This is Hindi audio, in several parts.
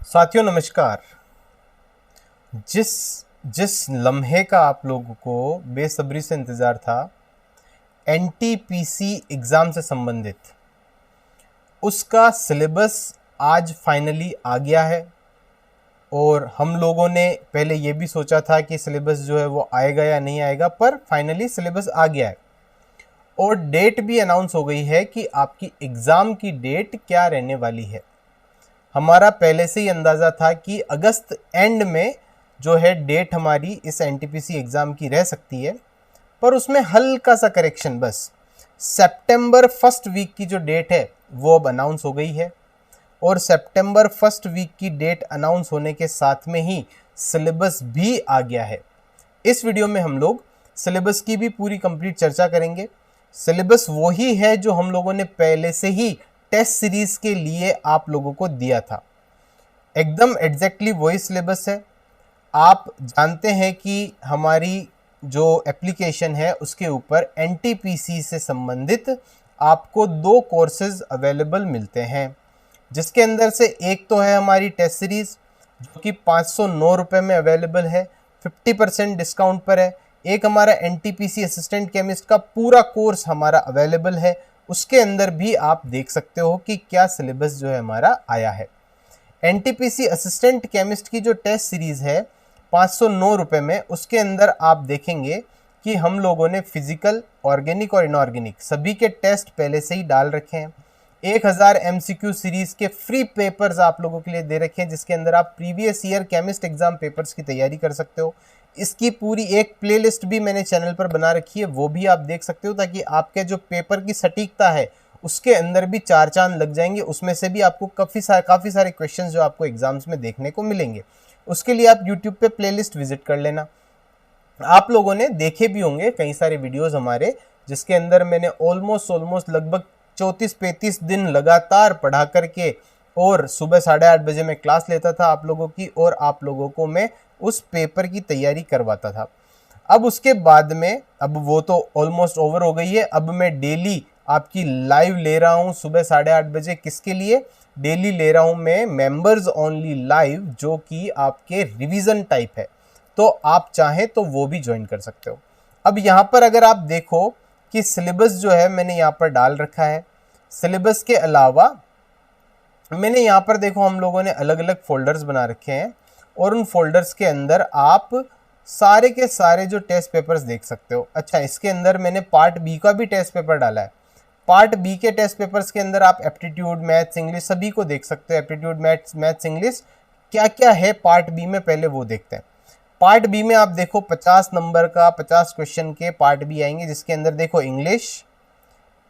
साथियों नमस्कार। जिस जिस लम्हे का आप लोगों को बेसब्री से इंतज़ार था, एनटीपीसी एग्ज़ाम से संबंधित, उसका सिलेबस आज फाइनली आ गया है। और हम लोगों ने पहले ये भी सोचा था कि सिलेबस जो है वो आएगा या नहीं आएगा, पर फाइनली सिलेबस आ गया है और डेट भी अनाउंस हो गई है कि आपकी एग्ज़ाम की डेट क्या रहने वाली है। हमारा पहले से ही अंदाज़ा था कि अगस्त एंड में जो है डेट हमारी इस एनटीपीसी एग्ज़ाम की रह सकती है, पर उसमें हल्का सा करेक्शन, बस सितंबर फर्स्ट वीक की जो डेट है वो अब अनाउंस हो गई है। और सितंबर फर्स्ट वीक की डेट अनाउंस होने के साथ में ही सिलेबस भी आ गया है। इस वीडियो में हम लोग सिलेबस की भी पूरी कंप्लीट चर्चा करेंगे। सिलेबस वही है जो हम लोगों ने पहले से ही टेस्ट सीरीज के लिए आप लोगों को दिया था, एकदम एग्जैक्टली वही सिलेबस है। आप जानते हैं कि हमारी जो एप्लीकेशन है उसके ऊपर एनटीपीसी से संबंधित आपको 2 कोर्सेज अवेलेबल मिलते हैं, जिसके अंदर से एक तो है हमारी टेस्ट सीरीज जो कि 509 रुपये में अवेलेबल है, 50% डिस्काउंट पर है। एक हमारा एनटीपीसी असिस्टेंट केमिस्ट का पूरा कोर्स हमारा अवेलेबल है, उसके अंदर भी आप देख सकते हो कि क्या सिलेबस जो है हमारा आया है। एनटीपीसी असिस्टेंट केमिस्ट की जो टेस्ट सीरीज़ है 509 रुपये में, उसके अंदर आप देखेंगे कि हम लोगों ने फिजिकल, ऑर्गेनिक और इनऑर्गेनिक सभी के टेस्ट पहले से ही डाल रखे हैं। 1000 एमसीक्यू सीरीज़ के फ्री पेपर्स आप लोगों के लिए दे रखे हैं, जिसके अंदर आप previous year chemist exam papers की तैयारी कर सकते हो। इसकी पूरी एक प्लेलिस्ट भी मैंने चैनल पर बना रखी है, वो भी आप देख सकते हो, ताकि आपके जो पेपर की सटीकता है उसके अंदर भी 4 चांद लग जाएंगे। उसमें से भी आपको काफ़ी सारे क्वेश्चंस जो आपको एग्जाम्स में देखने को मिलेंगे। उसके लिए आप यूट्यूब पे प्लेलिस्ट विजिट कर लेना। आप लोगों ने देखे भी होंगे कई सारे वीडियोस हमारे, जिसके अंदर मैंने ऑलमोस्ट लगभग 34-35 दिन लगातार पढ़ा करके और सुबह 8:30 बजे मैं क्लास लेता था आप लोगों की, और आप लोगों को मैं उस पेपर की तैयारी करवाता था। अब उसके बाद में, अब वो तो ऑलमोस्ट ओवर हो गई है। अब मैं डेली आपकी लाइव ले रहा हूँ सुबह 8:30 बजे। किसके लिए डेली ले रहा हूँ मैं? मेंबर्स ओनली लाइव, जो कि आपके रिवीजन टाइप है, तो आप चाहें तो वो भी ज्वाइन कर सकते हो। अब यहाँ पर अगर आप देखो कि सिलेबस जो है मैंने यहाँ पर डाल रखा है। सिलेबस के अलावा मैंने यहाँ पर देखो हम लोगों ने अलग अलग फोल्डर्स बना रखे हैं, और उन फोल्डर्स के अंदर आप सारे के सारे जो टेस्ट पेपर्स देख सकते हो। अच्छा, इसके अंदर मैंने पार्ट बी का भी टेस्ट पेपर डाला है। पार्ट बी के टेस्ट पेपर्स के अंदर आप एप्टीट्यूड, मैथ्स, इंग्लिश सभी को देख सकते हो। एप्टीट्यूड, मैथ्स, इंग्लिश क्या क्या है पार्ट बी में, पहले वो देखते हैं। पार्ट बी में आप देखो 50 नंबर का 50 क्वेश्चन के पार्ट बी आएंगे, जिसके अंदर देखो इंग्लिश,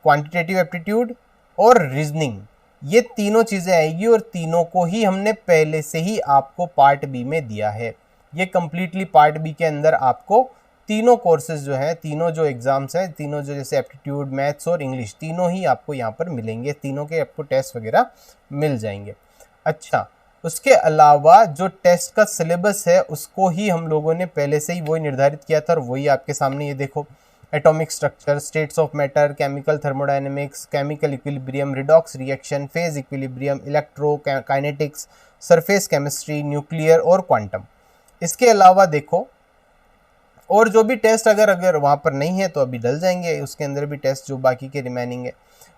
क्वांटिटेटिव एप्टीट्यूड और रीजनिंग, ये तीनों चीज़ें आएगी, और तीनों को ही हमने पहले से ही आपको पार्ट बी में दिया है। ये कम्प्लीटली पार्ट बी के अंदर आपको तीनों कोर्सेज जो हैं, तीनों जो एग्ज़ाम्स हैं, तीनों जो जैसे एप्टीट्यूड, मैथ्स और इंग्लिश, तीनों ही आपको यहाँ पर मिलेंगे। तीनों के आपको टेस्ट वगैरह मिल जाएंगे। अच्छा, उसके अलावा जो टेस्ट का सिलेबस है उसको ही हम लोगों ने पहले से ही वही निर्धारित किया था, और वही आपके सामने ये देखो। Atomic structure, states of matter, chemical thermodynamics, chemical equilibrium, redox reaction, phase equilibrium, electro kinetics, surface chemistry, nuclear और क्वांटम। इसके अलावा देखो और जो भी टेस्ट अगर वहाँ पर नहीं है तो अभी डल जाएंगे, उसके अंदर भी टेस्ट जो बाकी के रिमेनिंग है।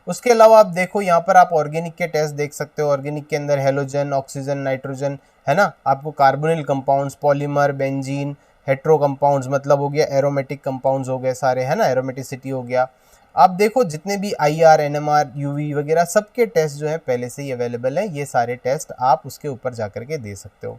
उसके अलावा आप देखो यहाँ पर आप ऑर्गेनिक के टेस्ट देख सकते हो। ऑर्गेनिक के अंदर हेलोजन, ऑक्सीजन, नाइट्रोजन, है ना। आपको carbonyl compounds, polymer, benzene, hetero compounds, मतलब हो गया एरोमेटिक कंपाउंड्स हो गए सारे, है ना, एरोमेटिसिटी हो गया। आप देखो जितने भी IR, NMR, UV वगैरह सबके टेस्ट जो है पहले से ही अवेलेबल है। ये सारे टेस्ट आप उसके ऊपर जा करके दे सकते हो।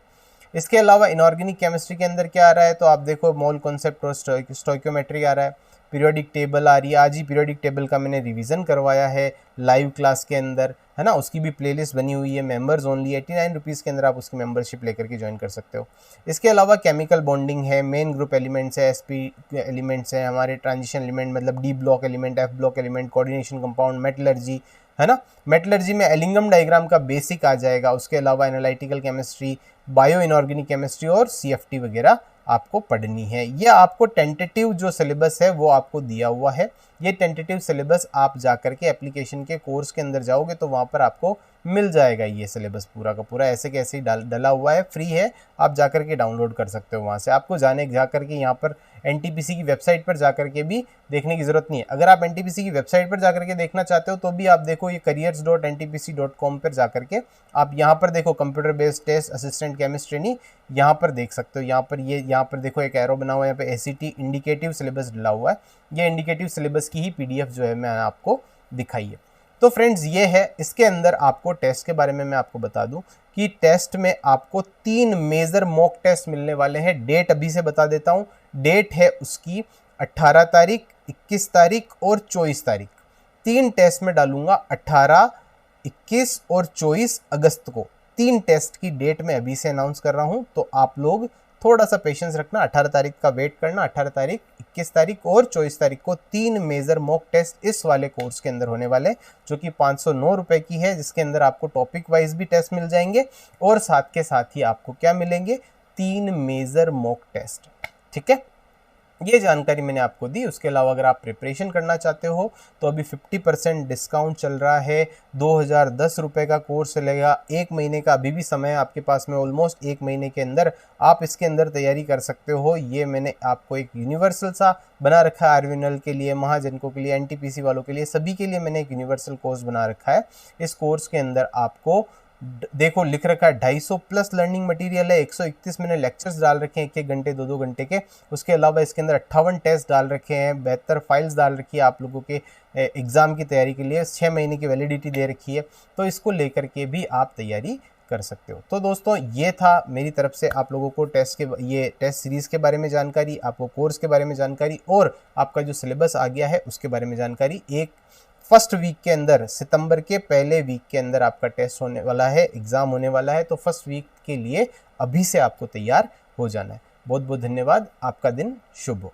इसके अलावा इनऑर्गेनिक केमिस्ट्री के अंदर क्या आ रहा है, तो आप देखो मोल कॉन्सेप्ट और स्टोइक्योमेट्री आ रहा है, पीरियोडिक टेबल आ रही है। आज ही पीरियोडिक टेबल का मैंने रिवीजन करवाया है लाइव क्लास के अंदर, है ना। उसकी भी प्लेलिस्ट बनी हुई है, मेंबर्स ओनली 89 रुपीज़ के अंदर आप उसकी मेंबरशिप लेकर के ज्वाइन कर सकते हो। इसके अलावा केमिकल बॉन्डिंग है, मेन ग्रुप एलिमेंट्स है, SP एलिमेंट्स हैं, हमारे ट्रांजिशन एलिमेंट मतलब D block element, F block element, coordination compound, metallurgy, है ना। मेटलर्जी में एलिंगम डायग्राम का बेसिक आ जाएगा। उसके अलावा analytical chemistry, bio inorganic chemistry और CFT वगैरह आपको पढ़नी है। ये आपको टेंटेटिव जो सिलेबस है वो आपको दिया हुआ है। ये टेंटेटिव सिलेबस आप जाकर के एप्लीकेशन के कोर्स के अंदर जाओगे तो वहाँ पर आपको मिल जाएगा ये सिलेबस पूरा का पूरा, ऐसे कैसे ही डला हुआ है, फ्री है, आप जाकर के डाउनलोड कर सकते हो वहाँ से। आपको जाकर के यहाँ पर एनटीपीसी की वेबसाइट पर जाकर के भी देखने की ज़रूरत नहीं है। अगर आप एनटीपीसी की वेबसाइट पर जाकर के देखना चाहते हो तो भी आप देखो, ये careers.ntpc.com पर जाकर के आप यहाँ पर देखो computer based test assistant chemist trainee, यहाँ पर देख सकते हो। यहाँ पर देखो एक एरो बना हुआ है, यहाँ पे ACT इंडिकेटिव सिलेबस डला हुआ है। ये इंडिकेटिव सिलेबस की ही PDF जो है मैंने आपको दिखाई है। तो फ्रेंड्स ये है, इसके अंदर आपको टेस्ट के बारे में मैं आपको बता दूं कि टेस्ट में आपको 3 मेजर मॉक टेस्ट मिलने वाले हैं। डेट अभी से बता देता हूं, डेट है उसकी 18 तारीख, 21 तारीख और 24 तारीख। 3 टेस्ट में डालूंगा 18, 21 और 24 अगस्त को। 3 टेस्ट की डेट मैं अभी से अनाउंस कर रहा हूं, तो आप लोग थोड़ा सा पेशेंस रखना, 18 तारीख का वेट करना। 18 तारीख, 21 तारीख और 24 तारीख को 3 मेजर मॉक टेस्ट इस वाले कोर्स के अंदर होने वाले, जो कि 509 रुपए की है, जिसके अंदर आपको टॉपिक वाइज भी टेस्ट मिल जाएंगे और साथ के साथ ही आपको क्या मिलेंगे, 3 मेजर मॉक टेस्ट। ठीक है, ये जानकारी मैंने आपको दी। उसके अलावा अगर आप प्रिपरेशन करना चाहते हो तो अभी 50% डिस्काउंट चल रहा है। 2010 रुपये का कोर्स चलेगा, 1 महीने का अभी भी समय है आपके पास में, ऑलमोस्ट 1 महीने के अंदर आप इसके अंदर तैयारी कर सकते हो। ये मैंने आपको एक यूनिवर्सल सा बना रखा है, आरवीएनएल के लिए, महाजनको के लिए, एनटीपीसी वालों के लिए, सभी के लिए मैंने एक यूनिवर्सल कोर्स बना रखा है। इस कोर्स के अंदर आपको देखो लिख रखा है 250 प्लस लर्निंग मटेरियल है, 131 मैंने लेक्चर्स डाल रखे हैं 1-1 घंटे 2-2 घंटे के। उसके अलावा इसके अंदर 58 टेस्ट डाल रखे हैं, 72 फाइल्स डाल रखी है आप लोगों के एग्ज़ाम की तैयारी के लिए, 6 महीने की वैलिडिटी दे रखी है, तो इसको लेकर के भी आप तैयारी कर सकते हो। तो दोस्तों ये था मेरी तरफ से आप लोगों को ये टेस्ट सीरीज़ के बारे में जानकारी, आपको कोर्स के बारे में जानकारी और आपका जो सिलेबस आ गया है उसके बारे में जानकारी। एक फर्स्ट वीक के अंदर, सितंबर के पहले वीक के अंदर आपका टेस्ट होने वाला है, एग्ज़ाम होने वाला है, तो फर्स्ट वीक के लिए अभी से आपको तैयार हो जाना है। बहुत बहुत धन्यवाद, आपका दिन शुभ हो।